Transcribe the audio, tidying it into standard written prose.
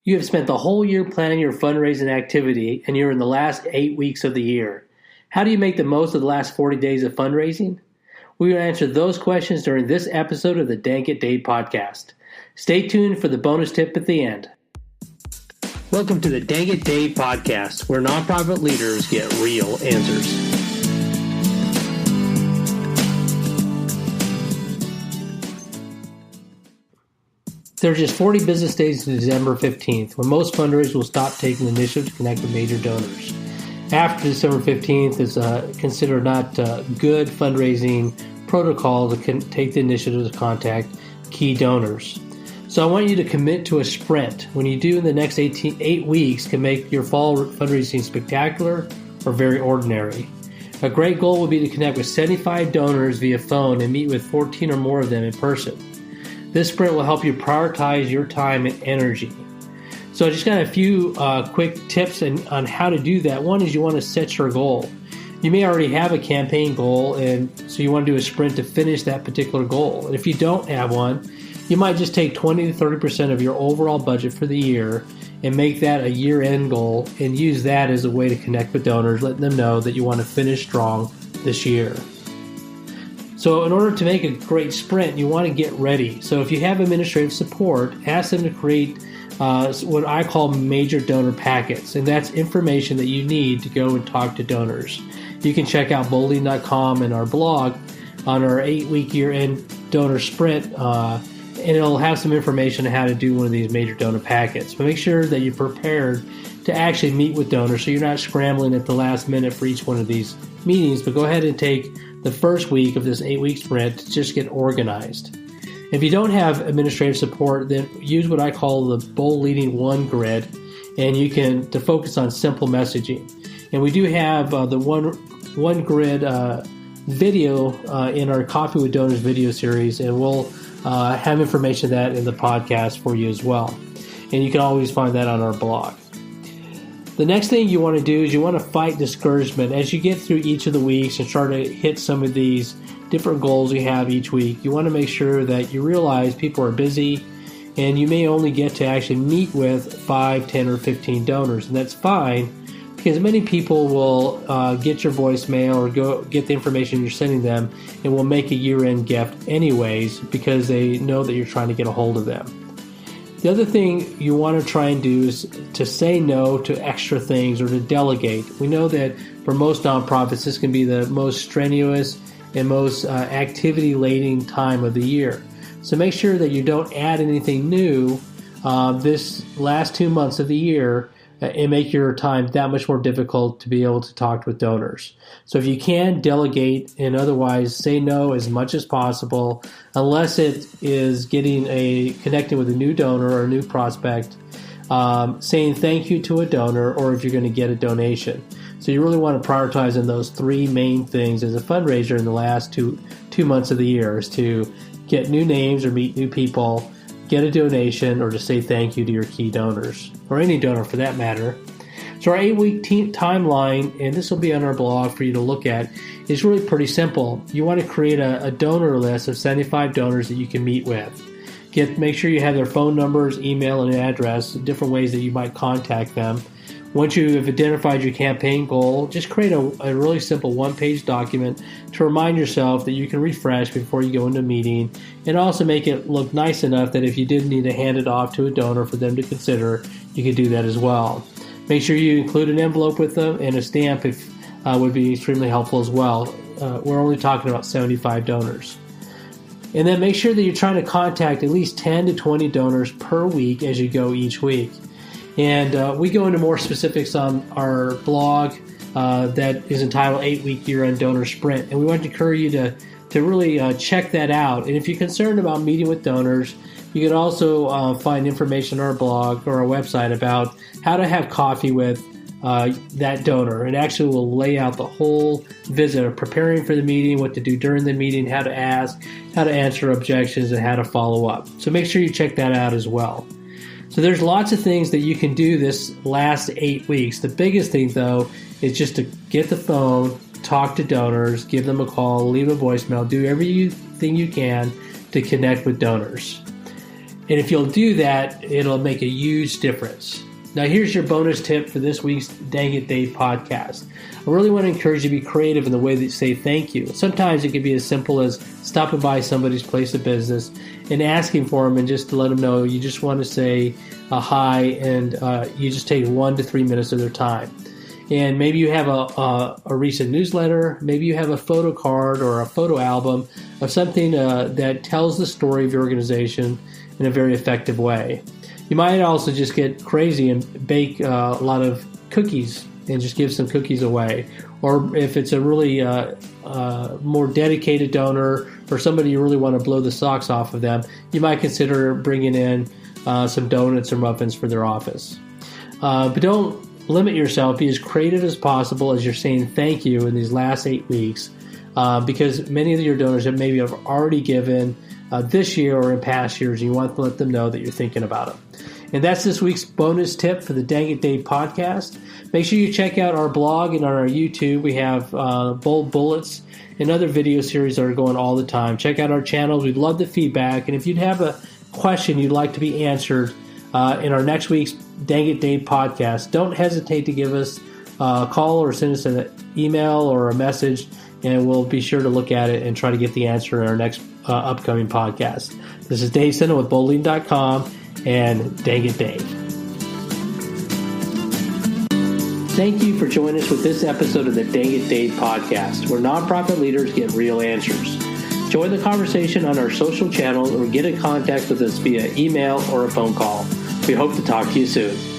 You have spent the whole year planning your fundraising activity and you're in the last 8 weeks of the year. How do you make the most of the last 40 days of fundraising? We will answer those questions during this episode of the Dang It Dave podcast. Stay tuned for the bonus tip at the end. Welcome to the Dang It Dave podcast, where nonprofit leaders get real answers. There are just 40 business days to December 15th, when most fundraisers will stop taking the initiative to connect with major donors. After December 15th is considered not good fundraising protocol to take the initiative to contact key donors. So I want you to commit to a sprint. When you do in the next 8 weeks can make your fall fundraising spectacular or very ordinary. A great goal would be to connect with 75 donors via phone and meet with 14 or more of them in person. This sprint will help you prioritize your time and energy. So I just got a few quick tips on how to do that. One is you want to set your goal. You may already have a campaign goal, and so you want to do a sprint to finish that particular goal. And if you don't have one, you might just take 20 to 30% of your overall budget for the year and make that a year-end goal and use that as a way to connect with donors, letting them know that you want to finish strong this year. So in order to make a great sprint, you want to get ready. So if you have administrative support, ask them to create what I call major donor packets. And that's information that you need to go and talk to donors. You can check out bolding.com and our blog on our 8-week year-end donor sprint, and it'll have some information on how to do one of these major donor packets. But make sure that you're prepared to actually meet with donors so you're not scrambling at the last minute for each one of these meetings, but go ahead and take the first week of this 8-week sprint to just get organized. If you don't have administrative support, then use what I call the Bold Leading One grid, and you can to focus on simple messaging. And we do have the one grid video in our Coffee with Donors video series, and we'll have information of that in the podcast for you as well. And you can always find that on our blog. The next thing you want to do is you want to fight discouragement. As you get through each of the weeks and try to hit some of these different goals you have each week, you want to make sure that you realize people are busy and you may only get to actually meet with 5, 10, or 15 donors. And that's fine because many people will get your voicemail or go get the information you're sending them and will make a year-end gift anyways because they know that you're trying to get a hold of them. The other thing you want to try and do is to say no to extra things or to delegate. We know that for most nonprofits, this can be the most strenuous and most activity-laden time of the year. So make sure that you don't add anything new this last 2 months of the year and make your time that much more difficult to be able to talk with donors. So if you can, delegate and otherwise say no as much as possible unless it is connecting with a new donor or a new prospect, saying thank you to a donor, or if you're going to get a donation. So you really want to prioritize in those three main things as a fundraiser in the last two months of the year is to get new names or meet new people, get a donation, or to say thank you to your key donors, or any donor for that matter. So our 8-week timeline, and this will be on our blog for you to look at, is really pretty simple. You want to create a donor list of 75 donors that you can meet with. Make sure you have their phone numbers, email, and address, different ways that you might contact them. Once you have identified your campaign goal, just create a really simple one-page document to remind yourself that you can refresh before you go into a meeting, and also make it look nice enough that if you did need to hand it off to a donor for them to consider, you could do that as well. Make sure you include an envelope with them, and a stamp would be extremely helpful as well. We're only talking about 75 donors. And then make sure that you're trying to contact at least 10 to 20 donors per week as you go each week. And we go into more specifics on our blog that is entitled 8-Week Year-End Donor Sprint. And we want to encourage you to really check that out. And if you're concerned about meeting with donors, you can also find information on our blog or our website about how to have coffee with that donor. And actually will lay out the whole visit of preparing for the meeting, what to do during the meeting, how to ask, how to answer objections, and how to follow up. So make sure you check that out as well. So there's lots of things that you can do this last 8 weeks. The biggest thing, though, is just to get the phone, talk to donors, give them a call, leave a voicemail, do everything you can to connect with donors. And if you'll do that, it'll make a huge difference. Now, here's your bonus tip for this week's Dang It Dave podcast. I really want to encourage you to be creative in the way that you say thank you. Sometimes it can be as simple as stopping by somebody's place of business and asking for them and just to let them know you just want to say hi, and you just take 1 to 3 minutes of their time. And maybe you have a recent newsletter, maybe you have a photo card or a photo album of something that tells the story of your organization in a very effective way. You might also just get crazy and bake a lot of cookies and just give some cookies away. Or if it's a really more dedicated donor or somebody you really want to blow the socks off of them, you might consider bringing in some donuts or muffins for their office. But don't limit yourself. Be as creative as possible as you're saying thank you in these last 8 weeks, because many of your donors have maybe already given this year or in past years, and you want to let them know that you're thinking about them. And that's this week's bonus tip for the Dang It Dave podcast. Make sure you check out our blog and on our YouTube. We have bold bullets and other video series that are going all the time. Check out our channels. We'd love the feedback. And if you'd have a question you'd like to be answered in our next week's Dang It Dave podcast, don't hesitate to give us a call or send us an email or a message, and we'll be sure to look at it and try to get the answer in our next upcoming podcast. This is Dave Sinna with boldlean.com and Dang It Dave. Thank you for joining us with this episode of the Dang It Dave podcast, where nonprofit leaders get real answers. Join the conversation on our social channels or get in contact with us via email or a phone call. We hope to talk to you soon.